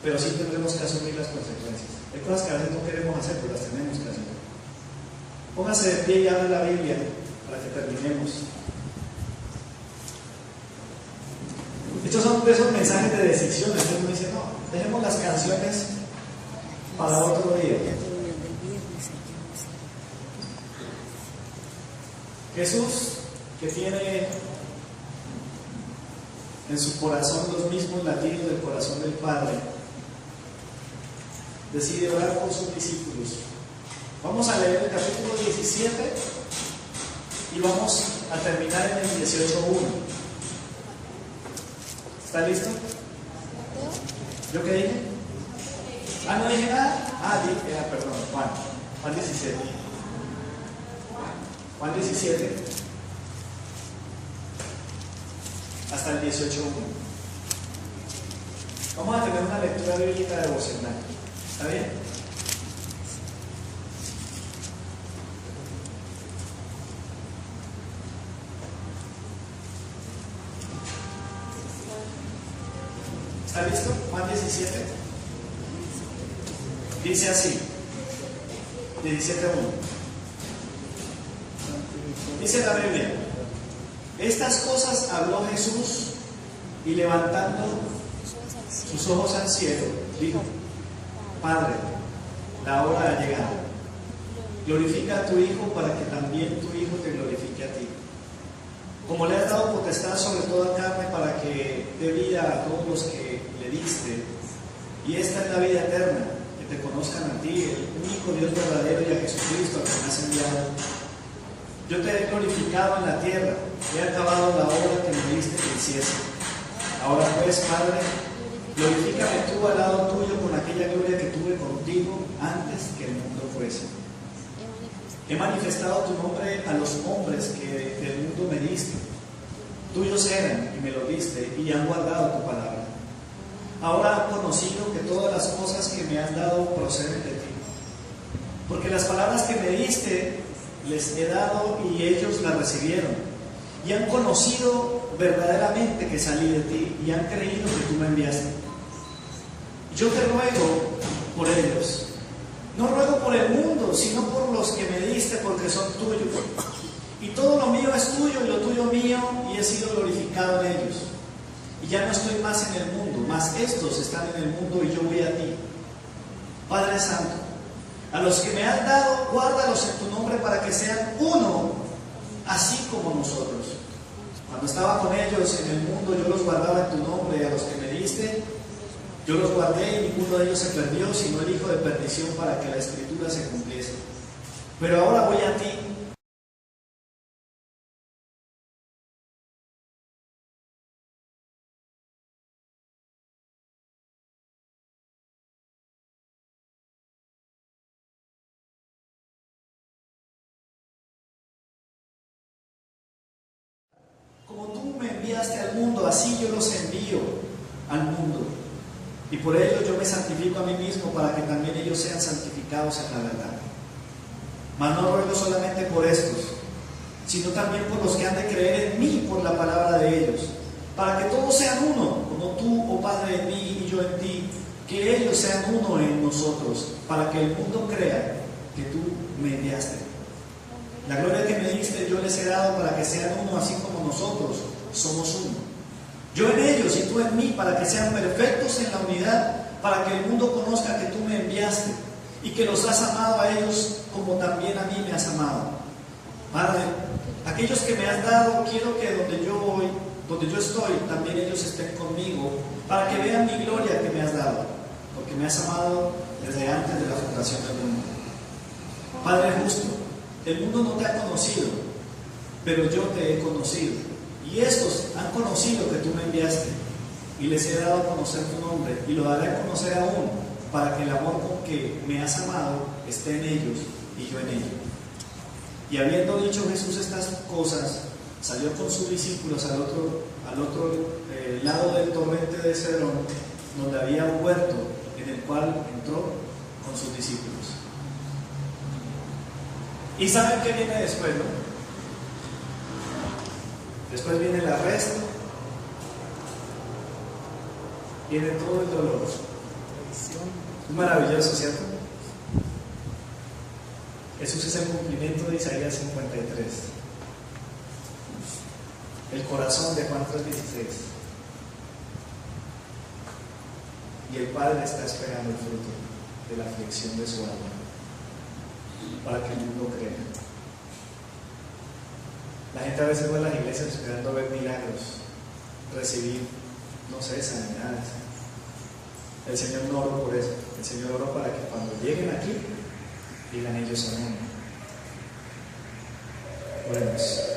pero sí tendremos que asumir las consecuencias. Hay cosas que a veces no queremos hacer, pero las tenemos que hacer. Póngase de pie y abra la Biblia para que terminemos. Estos son de esos mensajes de decisiones que uno dice: no, dejemos las canciones para otro día. Jesús, que tiene en su corazón los mismos latidos del corazón del Padre, decide orar por sus discípulos. Vamos a leer el capítulo 17 y vamos a terminar en el 18:1. ¿Está listo? ¿Yo qué dije? ¿No dije nada? Dije, perdón, Juan 17. Juan 17 hasta el 18:1. Vamos a tener una lectura bíblica devocional. ¿Está bien? ¿Está listo? Juan 17. Dice así, 17:1. Dice la Biblia: estas cosas habló Jesús y levantando sus ojos al cielo, dijo: Padre, la hora ha llegado. Glorifica a tu Hijo para que también tu Hijo te glorifique a ti. Como le has dado potestad sobre toda carne para que dé vida a todos los que le diste, y esta es la vida eterna, que te conozcan a ti, el único Dios verdadero, y a Jesucristo, al que me has enviado. Yo te he glorificado en la tierra, he acabado la obra que me diste que hiciese. Ahora pues, Padre, glorifícame tú al lado tuyo con aquella gloria que tuve contigo antes que el mundo fuese. He manifestado tu nombre a los hombres que del mundo me diste. Tuyos eran y me lo diste, y han guardado tu palabra. ahora han conocido que todas las cosas que me han dado proceden de ti. Porque las palabras que me diste les he dado y ellos las recibieron. Y han conocido verdaderamente que salí de ti y han creído que tú me enviaste. Yo te ruego por ellos. No ruego por el mundo, sino por los que me diste, porque son tuyos. Y todo lo mío es tuyo y lo tuyo mío, y he sido glorificado en ellos. Y ya no estoy más en el mundo, mas estos están en el mundo y yo voy a ti. Padre Santo, a los que me has dado, guárdalos en tu nombre para que sean uno, así como nosotros. Cuando estaba con ellos en el mundo, yo los guardaba en tu nombre, y a los que me diste, yo los guardé y ninguno de ellos se perdió, sino el hijo de perdición, para que la escritura se cumpliese. Pero ahora voy a ti. Como tú me enviaste al mundo, así yo los envío al mundo. Y por ello yo me santifico a mí mismo, para que también ellos sean santificados en la verdad. Mas no ruego solamente por estos, sino también por los que han de creer en mí por la palabra de ellos, para que todos sean uno, como tú, oh Padre, en mí y yo en ti, que ellos sean uno en nosotros, para que el mundo crea que tú me enviaste. La gloria que me diste yo les he dado, para que sean uno, así como nosotros somos uno. Yo en ellos y tú en mí, para que sean perfectos en la unidad, para que el mundo conozca que tú me enviaste y que los has amado a ellos como también a mí me has amado. Padre, aquellos que me has dado, quiero que donde yo estoy, también ellos estén conmigo, para que vean mi gloria que me has dado, porque me has amado desde antes de la fundación del mundo. Padre justo, el mundo no te ha conocido, pero yo te he conocido. Y estos han conocido que tú me enviaste, y les he dado a conocer tu nombre, y lo daré a conocer aún, para que el amor con que me has amado esté en ellos y yo en ellos. Y habiendo dicho Jesús estas cosas, salió con sus discípulos al otro lado del torrente de Cedrón, donde había un huerto, en el cual entró con sus discípulos. ¿Y saben qué viene después, no? Después viene el arresto, viene todo el dolor. Es maravilloso, ¿cierto? Jesús es el cumplimiento de Isaías 53. El corazón de Juan 3:16. Y el Padre está esperando el fruto de la aflicción de su alma, para que el mundo crea. La gente a veces va a las iglesias esperando ver milagros, recibir, no sé, sanidades. El Señor no oró por eso. El Señor oró para que cuando lleguen aquí, digan ellos son uno. Oremos.